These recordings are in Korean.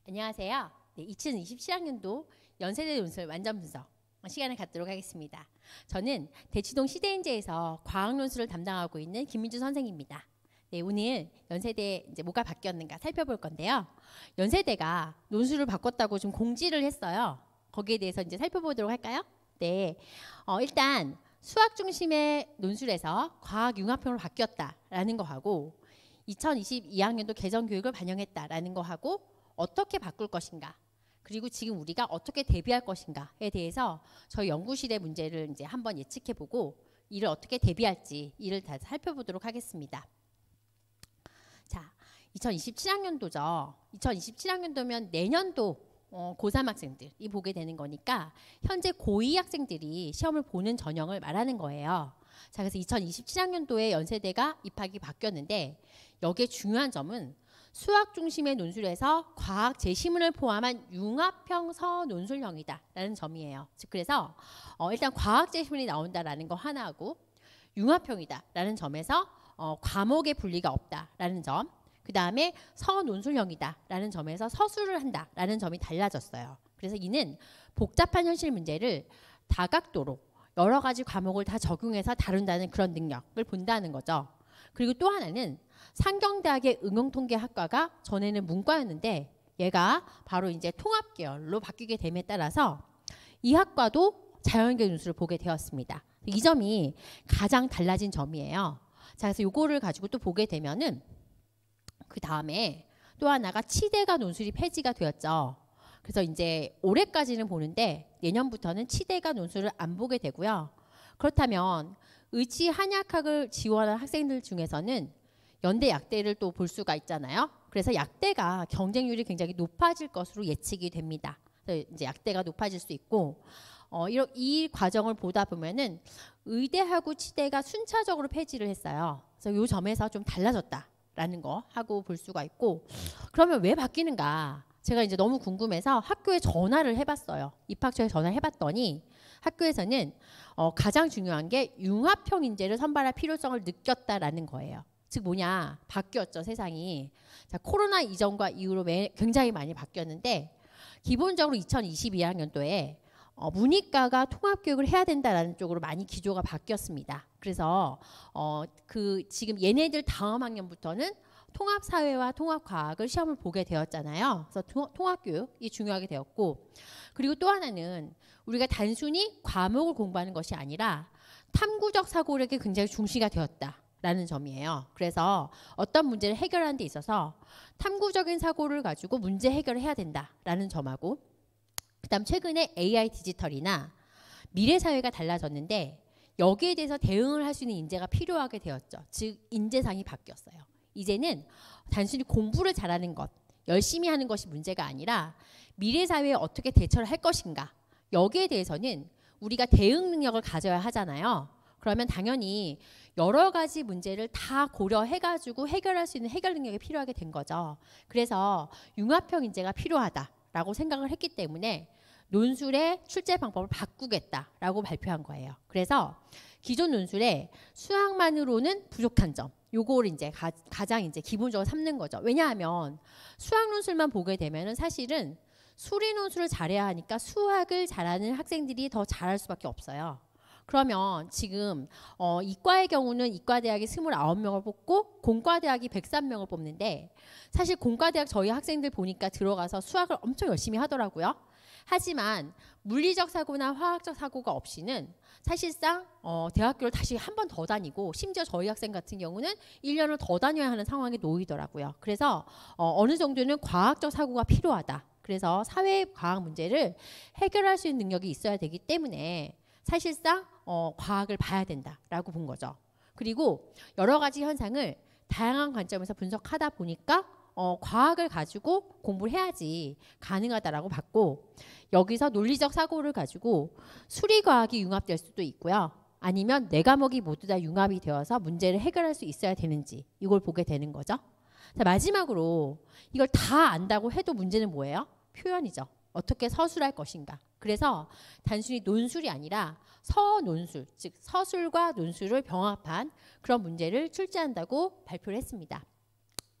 안녕하세요. 네, 2027학년도 연세대 논술 완전 분석 시간을 갖도록 하겠습니다. 저는 대치동 시대인재에서 과학 논술을 담당하고 있는 김민주 선생입니다. 네, 오늘 연세대 이제 뭐가 바뀌었는가 살펴볼 건데요. 연세대가 논술을 바꿨다고 좀 공지를 했어요. 거기에 대해서 이제 살펴보도록 할까요? 네, 일단 수학 중심의 논술에서 과학 융합형으로 바뀌었다라는 거 하고 2022학년도 개정 교육을 반영했다라는 거 하고 어떻게 바꿀 것인가, 그리고 지금 우리가 어떻게 대비할 것인가에 대해서 저희 연구실의 문제를 이제 한번 예측해보고 이를 어떻게 대비할지 이를 다 살펴보도록 하겠습니다. 자, 2027학년도죠. 2027학년도면 내년도 고3 학생들이 보게 되는 거니까 현재 고2 학생들이 시험을 보는 전형을 말하는 거예요. 자, 그래서 2027학년도에 연세대가 입학이 바뀌었는데 여기에 중요한 점은 수학 중심의 논술에서 과학 제시문을 포함한 융합형 서논술형이다 라는 점이에요. 즉 그래서 일단 과학 제시문이 나온다라는 거 하나하고 융합형이다 라는 점에서 과목의 분리가 없다 라는 점, 그 다음에 서논술형이다 라는 점에서 서술을 한다 라는 점이 달라졌어요. 그래서 이는 복잡한 현실 문제를 다각도로 여러 가지 과목을 다 적용해서 다룬다는 그런 능력을 본다는 거죠. 그리고 또 하나는 상경대학의 응용통계학과가 전에는 문과였는데 얘가 바로 이제 통합계열로 바뀌게 됨에 따라서 이 학과도 자연계 논술을 보게 되었습니다. 이 점이 가장 달라진 점이에요. 자, 그래서 요거를 가지고 또 보게 되면은 그 다음에 또 하나가 치대가 논술이 폐지가 되었죠. 그래서 이제 올해까지는 보는데 내년부터는 치대가 논술을 안 보게 되고요. 그렇다면 의치 한약학을 지원한 학생들 중에서는 연대 약대를 또 볼 수가 있잖아요. 그래서 약대가 경쟁률이 굉장히 높아질 것으로 예측이 됩니다. 그래서 이제 약대가 높아질 수 있고 이 과정을 보다 보면은 의대하고 치대가 순차적으로 폐지를 했어요. 그래서 이 점에서 좀 달라졌다라는 거 하고 볼 수가 있고, 그러면 왜 바뀌는가? 제가 이제 너무 궁금해서 학교에 전화를 해봤어요. 입학처에 전화를 해봤더니 학교에서는 가장 중요한 게 융합형 인재를 선발할 필요성을 느꼈다라는 거예요. 즉 뭐냐, 바뀌었죠 세상이. 자, 코로나 이전과 이후로 굉장히 많이 바뀌었는데 기본적으로 2022학년도에 문이과가 통합교육을 해야 된다라는 쪽으로 많이 기조가 바뀌었습니다. 그래서 지금 얘네들 다음 학년부터는 통합사회와 통합과학을 시험을 보게 되었잖아요. 그래서 통합교육이 중요하게 되었고, 그리고 또 하나는 우리가 단순히 과목을 공부하는 것이 아니라 탐구적 사고력이 굉장히 중시가 되었다라는 점이에요. 그래서 어떤 문제를 해결하는 데 있어서 탐구적인 사고를 가지고 문제 해결을 해야 된다라는 점하고, 그다음 최근에 AI 디지털이나 미래사회가 달라졌는데 여기에 대해서 대응을 할 수 있는 인재가 필요하게 되었죠. 즉 인재상이 바뀌었어요. 이제는 단순히 공부를 잘하는 것, 열심히 하는 것이 문제가 아니라 미래사회에 어떻게 대처를 할 것인가, 여기에 대해서는 우리가 대응 능력을 가져야 하잖아요. 그러면 당연히 여러 가지 문제를 다 고려해가지고 해결할 수 있는 해결 능력이 필요하게 된 거죠. 그래서 융합형 인재가 필요하다라고 생각을 했기 때문에 논술의 출제 방법을 바꾸겠다라고 발표한 거예요. 그래서 기존 논술에 수학만으로는 부족한 점, 요거를 이제 가장 이제 기본적으로 삼는 거죠. 왜냐하면 수학 논술만 보게 되면은 사실은 수리 논술을 잘해야 하니까 수학을 잘하는 학생들이 더 잘할 수밖에 없어요. 그러면 지금 이과의 경우는 이과대학이 29명을 뽑고 공과대학이 103명을 뽑는데, 사실 공과대학 저희 학생들 보니까 들어가서 수학을 엄청 열심히 하더라고요. 하지만 물리적 사고나 화학적 사고가 없이는 사실상 대학교를 다시 한 번 더 다니고, 심지어 저희 학생 같은 경우는 1년을 더 다녀야 하는 상황에 놓이더라고요. 그래서 어느 정도는 과학적 사고가 필요하다. 그래서 사회과학 문제를 해결할 수 있는 능력이 있어야 되기 때문에 사실상 과학을 봐야 된다라고 본 거죠. 그리고 여러 가지 현상을 다양한 관점에서 분석하다 보니까 과학을 가지고 공부를 해야지 가능하다라고 봤고, 여기서 논리적 사고를 가지고 수리과학이 융합될 수도 있고요. 아니면 네 과목이 모두 다 융합이 되어서 문제를 해결할 수 있어야 되는지 이걸 보게 되는 거죠. 자, 마지막으로 이걸 다 안다고 해도 문제는 뭐예요? 표현이죠. 어떻게 서술할 것인가. 그래서 단순히 논술이 아니라 서논술, 즉 서술과 논술을 병합한 그런 문제를 출제한다고 발표를 했습니다.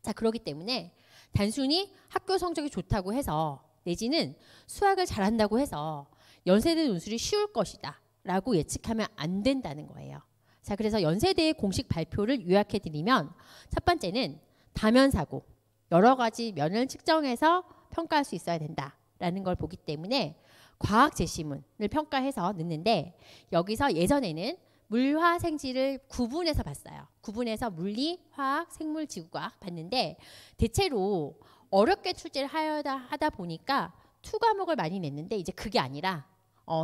자, 그렇기 때문에 단순히 학교 성적이 좋다고 해서 내지는 수학을 잘한다고 해서 연세대 논술이 쉬울 것이다 라고 예측하면 안 된다는 거예요. 자, 그래서 연세대의 공식 발표를 요약해 드리면 첫 번째는 다면사고, 여러 가지 면을 측정해서 평가할 수 있어야 된다라는 걸 보기 때문에 과학 제시문을 평가해서 넣는데, 여기서 예전에는 물화생지를 구분해서 봤어요. 구분해서 물리, 화학, 생물, 지구과학 봤는데 대체로 어렵게 출제를 하다 보니까 투 과목을 많이 냈는데 이제 그게 아니라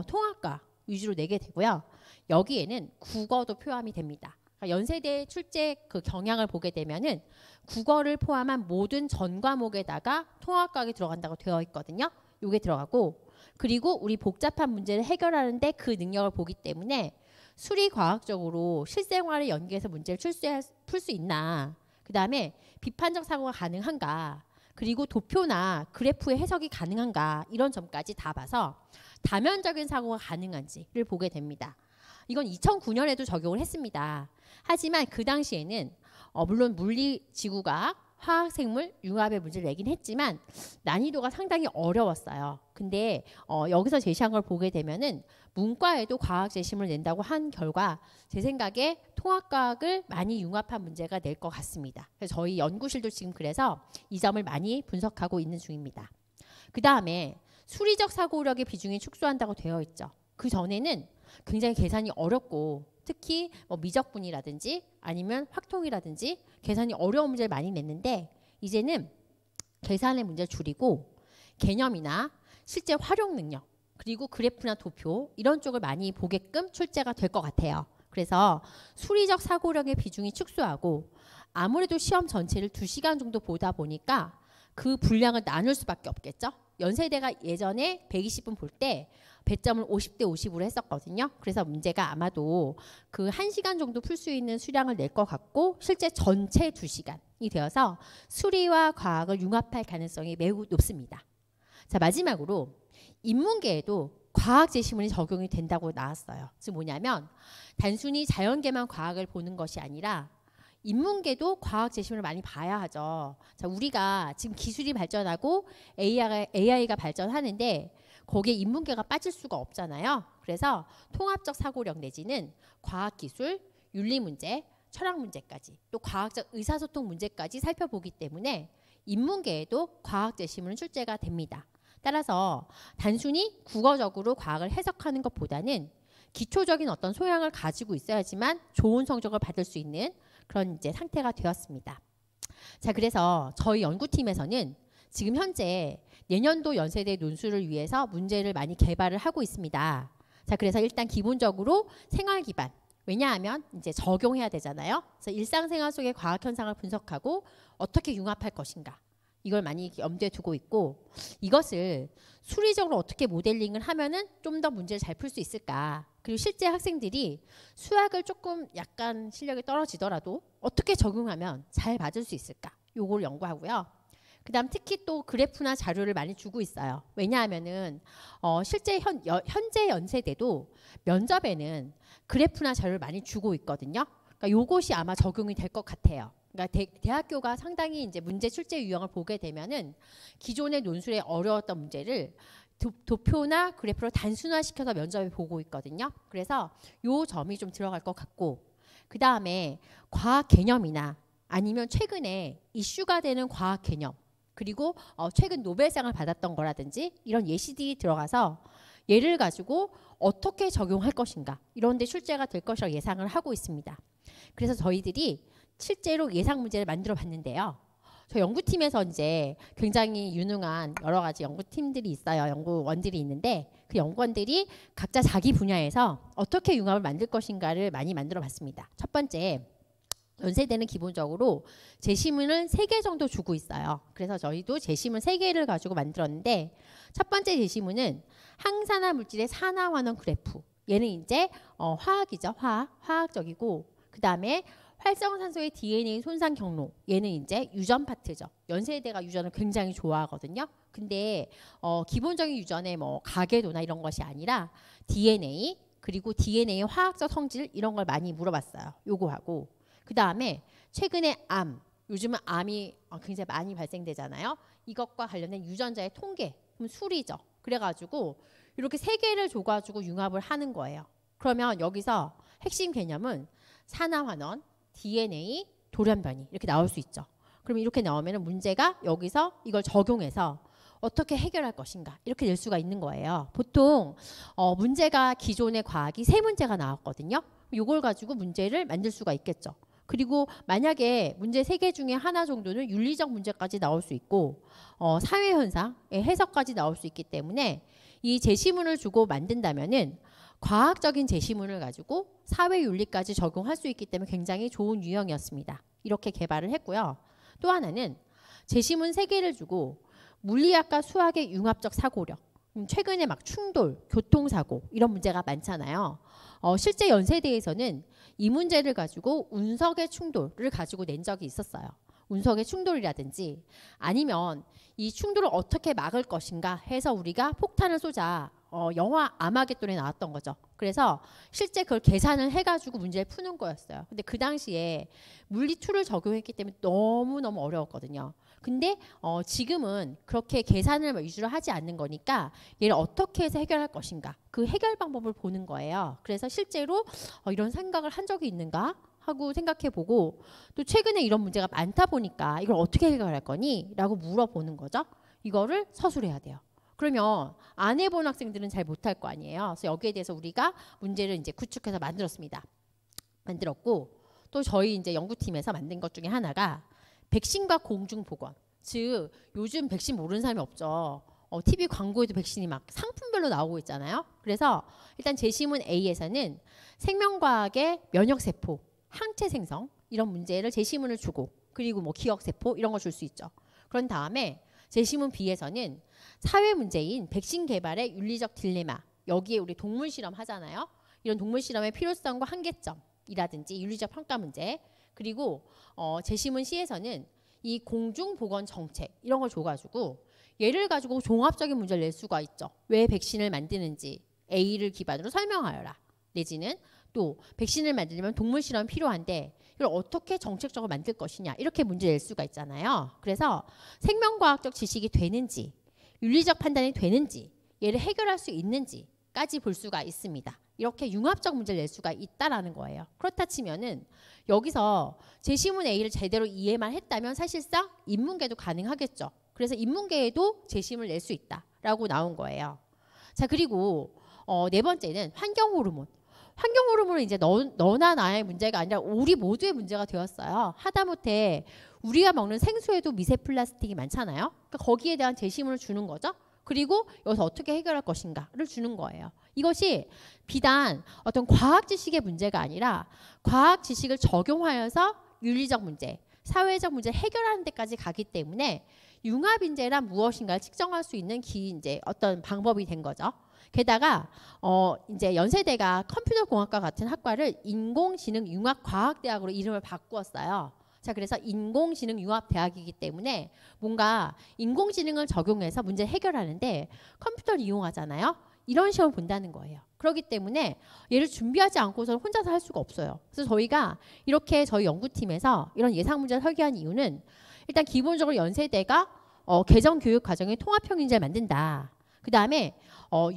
통합과 위주로 내게 되고요. 여기에는 국어도 포함이 됩니다. 그러니까 연세대 출제 그 경향을 보게 되면은 국어를 포함한 모든 전 과목에다가 통합과학이 들어간다고 되어 있거든요. 요게 들어가고, 그리고 우리 복잡한 문제를 해결하는데 그 능력을 보기 때문에 수리과학적으로 실생활에 연계해서 문제를 풀 수 있나, 그 다음에 비판적 사고가 가능한가, 그리고 도표나 그래프의 해석이 가능한가, 이런 점까지 다 봐서 다면적인 사고가 가능한지를 보게 됩니다. 이건 2009년에도 적용을 했습니다. 하지만 그 당시에는 물론 물리, 지구과학, 화학, 생물, 융합의 문제를 내긴 했지만 난이도가 상당히 어려웠어요. 근데 여기서 제시한 걸 보게 되면은 문과에도 과학 제시문을 낸다고 한 결과 제 생각에 통합과학을 많이 융합한 문제가 낼 것 같습니다. 그래서 저희 연구실도 지금 그래서 이 점을 많이 분석하고 있는 중입니다. 그 다음에 수리적 사고력의 비중이 축소한다고 되어 있죠. 그 전에는 굉장히 계산이 어렵고 특히 미적분이라든지 아니면 확통이라든지 계산이 어려운 문제를 많이 냈는데 이제는 계산의 문제를 줄이고 개념이나 실제 활용 능력, 그리고 그래프나 도표 이런 쪽을 많이 보게끔 출제가 될 것 같아요. 그래서 수리적 사고력의 비중이 축소하고 아무래도 시험 전체를 2시간 정도 보다 보니까 그 분량을 나눌 수밖에 없겠죠. 연세대가 예전에 120분 볼 때 배점을 50대 50으로 했었거든요. 그래서 문제가 아마도 그 1시간 정도 풀 수 있는 수량을 낼 것 같고 실제 전체 2시간이 되어서 수리와 과학을 융합할 가능성이 매우 높습니다. 자, 마지막으로 인문계에도 과학 제시문이 적용이 된다고 나왔어요. 즉 뭐냐면 단순히 자연계만 과학을 보는 것이 아니라 인문계도 과학 제시문을 많이 봐야 하죠. 자, 우리가 지금 기술이 발전하고 AI가 발전하는데 거기에 인문계가 빠질 수가 없잖아요. 그래서 통합적 사고력 내지는 과학기술, 윤리문제, 철학문제까지 또 과학적 의사소통 문제까지 살펴보기 때문에 인문계에도 과학 제시문은 출제가 됩니다. 따라서 단순히 국어적으로 과학을 해석하는 것보다는 기초적인 어떤 소양을 가지고 있어야지만 좋은 성적을 받을 수 있는 그런 이제 상태가 되었습니다. 자, 그래서 저희 연구팀에서는 지금 현재 내년도 연세대 논술을 위해서 문제를 많이 개발을 하고 있습니다. 자, 그래서 일단 기본적으로 생활 기반. 왜냐하면 이제 적용해야 되잖아요. 그래서 일상생활 속의 과학 현상을 분석하고 어떻게 융합할 것인가. 이걸 많이 염두에 두고 있고 이것을 수리적으로 어떻게 모델링을 하면은 좀 더 문제를 잘 풀 수 있을까. 그리고 실제 학생들이 수학을 조금 약간 실력이 떨어지더라도 어떻게 적용하면 잘 받을 수 있을까. 요걸 연구하고요. 그 다음 특히 또 그래프나 자료를 많이 주고 있어요. 왜냐하면은 실제 현재 연세대도 면접에는 그래프나 자료를 많이 주고 있거든요. 그러니까 요것이 아마 적용이 될 것 같아요. 그러니까 대학교가 상당히 이제 문제 출제 유형을 보게 되면은 기존의 논술에 어려웠던 문제를 도표나 그래프로 단순화시켜서 면접에 보고 있거든요. 그래서 요 점이 좀 들어갈 것 같고 그 다음에 과학 개념이나 아니면 최근에 이슈가 되는 과학 개념 그리고 최근 노벨상을 받았던 거라든지 이런 예시들이 들어가서 얘를 가지고 어떻게 적용할 것인가 이런 데 출제가 될 것이라고 예상을 하고 있습니다. 그래서 저희들이 실제로 예상 문제를 만들어 봤는데요. 저 연구팀에서 이제 굉장히 유능한 여러 가지 연구팀들이 있어요. 연구원들이 있는데 그 연구원들이 각자 자기 분야에서 어떻게 융합을 만들 것인가를 많이 만들어 봤습니다. 첫 번째, 연세대는 기본적으로 제시문을 3개 정도 주고 있어요. 그래서 저희도 제시문 3개를 가지고 만들었는데 첫 번째 제시문은 항산화 물질의 산화 환원 그래프. 얘는 이제 화학이죠. 화학적이고 그 다음에 활성산소의 DNA 손상 경로. 얘는 이제 유전 파트죠. 연세대가 유전을 굉장히 좋아하거든요. 근데 기본적인 유전의 뭐 가계도나 이런 것이 아니라 DNA 그리고 DNA의 화학적 성질 이런 걸 많이 물어봤어요. 요거하고 그 다음에 최근에 암 요즘은 암이 굉장히 많이 발생되잖아요. 이것과 관련된 유전자의 통계, 그럼 수리죠. 그래가지고 이렇게 세 개를 줘가지고 융합을 하는 거예요. 그러면 여기서 핵심 개념은 산화환원, DNA, 돌연변이 이렇게 나올 수 있죠. 그럼 이렇게 나오면 문제가 여기서 이걸 적용해서 어떻게 해결할 것인가 이렇게 낼 수가 있는 거예요. 보통 문제가 기존의 과학이 세 문제가 나왔거든요. 이걸 가지고 문제를 만들 수가 있겠죠. 그리고 만약에 문제 3개 중에 하나 정도는 윤리적 문제까지 나올 수 있고 사회현상의 해석까지 나올 수 있기 때문에 이 제시문을 주고 만든다면은 과학적인 제시문을 가지고 사회윤리까지 적용할 수 있기 때문에 굉장히 좋은 유형이었습니다. 이렇게 개발을 했고요. 또 하나는 제시문 3개를 주고 물리학과 수학의 융합적 사고력, 최근에 막 충돌, 교통사고 이런 문제가 많잖아요. 실제 연세대에서는 이 문제를 가지고 운석의 충돌을 가지고 낸 적이 있었어요. 운석의 충돌이라든지 아니면 이 충돌을 어떻게 막을 것인가 해서 우리가 폭탄을 쏘자. 영화 아마겟돈에 나왔던 거죠. 그래서 실제 그걸 계산을 해가지고 문제를 푸는 거였어요. 근데 그 당시에 물리2를 적용했기 때문에 너무너무 어려웠거든요. 근데 지금은 그렇게 계산을 위주로 하지 않는 거니까 얘를 어떻게 해서 해결할 것인가 그 해결 방법을 보는 거예요. 그래서 실제로 이런 생각을 한 적이 있는가 하고 생각해보고 또 최근에 이런 문제가 많다 보니까 이걸 어떻게 해결할 거니? 라고 물어보는 거죠. 이거를 서술해야 돼요. 그러면 안 해본 학생들은 잘 못할 거 아니에요. 그래서 여기에 대해서 우리가 문제를 이제 구축해서 만들었습니다. 만들었고 또 저희 이제 연구팀에서 만든 것 중에 하나가 백신과 공중보건. 즉 요즘 백신 모르는 사람이 없죠. TV 광고에도 백신이 막 상품별로 나오고 있잖아요. 그래서 일단 제시문 A에서는 생명과학의 면역세포, 항체 생성 이런 문제를 제시문을 주고 그리고 뭐 기억세포 이런 거 줄 수 있죠. 그런 다음에 제시문 B에서는 사회 문제인 백신 개발의 윤리적 딜레마 여기에 우리 동물 실험 하잖아요. 이런 동물 실험의 필요성과 한계점이라든지 윤리적 평가 문제 그리고 제시문 C에서는 이 공중보건 정책 이런 걸 줘가지고 얘를 가지고 종합적인 문제를 낼 수가 있죠. 왜 백신을 만드는지 A를 기반으로 설명하여라. 내지는 또 백신을 만들려면 동물 실험이 필요한데 이걸 어떻게 정책적으로 만들 것이냐 이렇게 문제 낼 수가 있잖아요. 그래서 생명과학적 지식이 되는지 윤리적 판단이 되는지 얘를 해결할 수 있는지까지 볼 수가 있습니다. 이렇게 융합적 문제를 낼 수가 있다라는 거예요. 그렇다 치면은 여기서 제시문 A를 제대로 이해만 했다면 사실상 인문계도 가능하겠죠. 그래서 인문계에도 제시문을 낼 수 있다라고 나온 거예요. 자 그리고 네 번째는 환경호르몬. 환경호르몬은 이제 너나 나의 문제가 아니라 우리 모두의 문제가 되었어요. 하다못해 우리가 먹는 생수에도 미세 플라스틱이 많잖아요. 그러니까 거기에 대한 제시문을 주는 거죠. 그리고 여기서 어떻게 해결할 것인가를 주는 거예요. 이것이 비단 어떤 과학 지식의 문제가 아니라 과학 지식을 적용하여서 윤리적 문제, 사회적 문제를 해결하는 데까지 가기 때문에 융합 인재란 무엇인가를 측정할 수 있는 이제 어떤 방법이 된 거죠. 게다가 이제 연세대가 컴퓨터공학과 같은 학과를 인공지능융합과학대학으로 이름을 바꾸었어요. 자, 그래서 인공지능융합대학이기 때문에 뭔가 인공지능을 적용해서 문제를 해결하는데 컴퓨터를 이용하잖아요. 이런 시험을 본다는 거예요. 그렇기 때문에 얘를 준비하지 않고서는 혼자서 할 수가 없어요. 그래서 저희가 이렇게 저희 연구팀에서 이런 예상 문제를 설계한 이유는 일단 기본적으로 연세대가 개정 교육 과정에 통합형 인재를 만든다. 그 다음에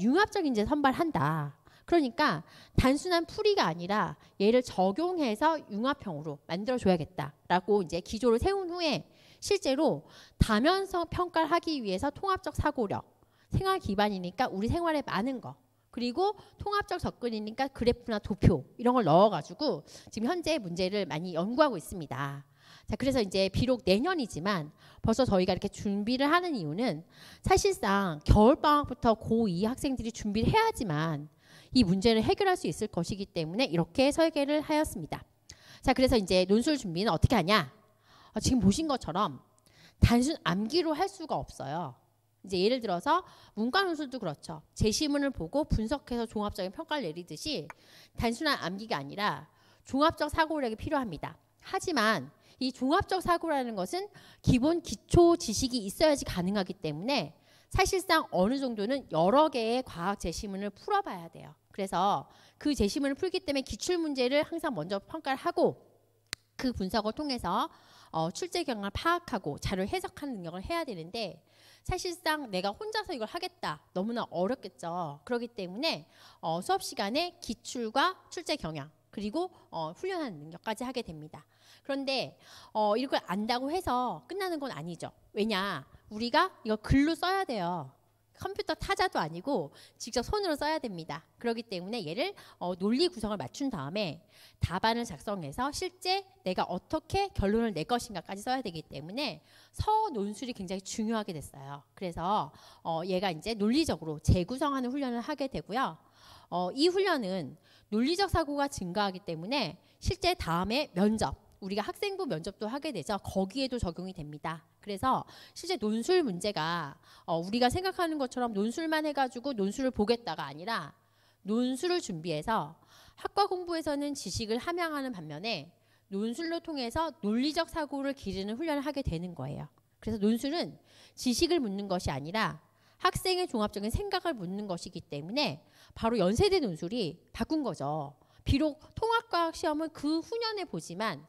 융합적 인재 선발한다. 그러니까 단순한 풀이가 아니라 얘를 적용해서 융합형으로 만들어줘야겠다라고 이제 기조를 세운 후에 실제로 다면성 평가를 하기 위해서 통합적 사고력, 생활 기반이니까 우리 생활에 많은 거, 그리고 통합적 접근이니까 그래프나 도표 이런 걸 넣어가지고 지금 현재 문제를 많이 연구하고 있습니다. 자, 그래서 이제 비록 내년이지만 벌써 저희가 이렇게 준비를 하는 이유는 사실상 겨울방학부터 고2 학생들이 준비를 해야지만 이 문제를 해결할 수 있을 것이기 때문에 이렇게 설계를 하였습니다. 자, 그래서 이제 논술 준비는 어떻게 하냐? 지금 보신 것처럼 단순 암기로 할 수가 없어요. 이제 예를 들어서 문과 논술도 그렇죠. 제시문을 보고 분석해서 종합적인 평가를 내리듯이 단순한 암기가 아니라 종합적 사고력이 필요합니다. 하지만 이 종합적 사고라는 것은 기본 기초 지식이 있어야지 가능하기 때문에 사실상 어느 정도는 여러 개의 과학 제시문을 풀어봐야 돼요. 그래서 그 제시문을 풀기 때문에 기출문제를 항상 먼저 평가를 하고 그 분석을 통해서 출제 경향을 파악하고 자료를 해석하는 능력을 해야 되는데 사실상 내가 혼자서 이걸 하겠다. 너무나 어렵겠죠. 그렇기 때문에 수업 시간에 기출과 출제 경향 그리고 훈련하는 능력까지 하게 됩니다. 그런데 이걸 안다고 해서 끝나는 건 아니죠. 왜냐? 우리가 이거 글로 써야 돼요. 컴퓨터 타자도 아니고 직접 손으로 써야 됩니다. 그렇기 때문에 얘를 논리 구성을 맞춘 다음에 답안을 작성해서 실제 내가 어떻게 결론을 낼 것인가까지 써야 되기 때문에 서논술이 굉장히 중요하게 됐어요. 그래서 얘가 이제 논리적으로 재구성하는 훈련을 하게 되고요. 이 훈련은 논리적 사고가 증가하기 때문에 실제 다음에 면접, 우리가 학생부 면접도 하게 되죠. 거기에도 적용이 됩니다. 그래서 실제 논술 문제가 우리가 생각하는 것처럼 논술만 해가지고 논술을 보겠다가 아니라 논술을 준비해서 학과 공부에서는 지식을 함양하는 반면에 논술로 통해서 논리적 사고를 기르는 훈련을 하게 되는 거예요. 그래서 논술은 지식을 묻는 것이 아니라 학생의 종합적인 생각을 묻는 것이기 때문에 바로 연세대 논술이 바꾼 거죠. 비록 통합과학 시험은 그 후년에 보지만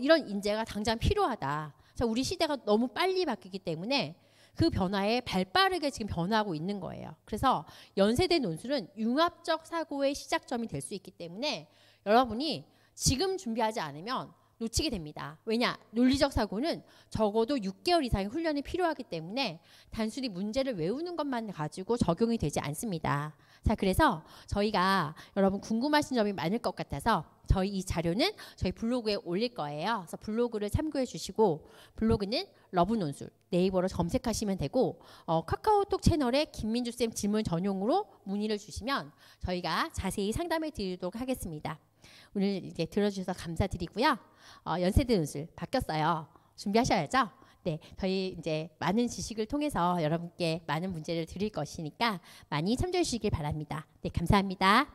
이런 인재가 당장 필요하다. 자, 우리 시대가 너무 빨리 바뀌기 때문에 그 변화에 발빠르게 지금 변화하고 있는 거예요. 그래서 연세대 논술은 융합적 사고의 시작점이 될 수 있기 때문에 여러분이 지금 준비하지 않으면 놓치게 됩니다. 왜냐? 논리적 사고는 적어도 6개월 이상의 훈련이 필요하기 때문에 단순히 문제를 외우는 것만 가지고 적용이 되지 않습니다. 자, 그래서 저희가 여러분 궁금하신 점이 많을 것 같아서 저희 이 자료는 저희 블로그에 올릴 거예요. 그래서 블로그를 참고해 주시고 블로그는 러브논술 네이버로 검색하시면 되고 카카오톡 채널에 김민주쌤 질문 전용으로 문의를 주시면 저희가 자세히 상담해 드리도록 하겠습니다. 오늘 이제 들어주셔서 감사드리고요. 연세대 논술 바뀌었어요. 준비하셔야죠. 네, 저희 이제 많은 지식을 통해서 여러분께 많은 문제를 드릴 것이니까 많이 참조해 주시길 바랍니다. 네, 감사합니다.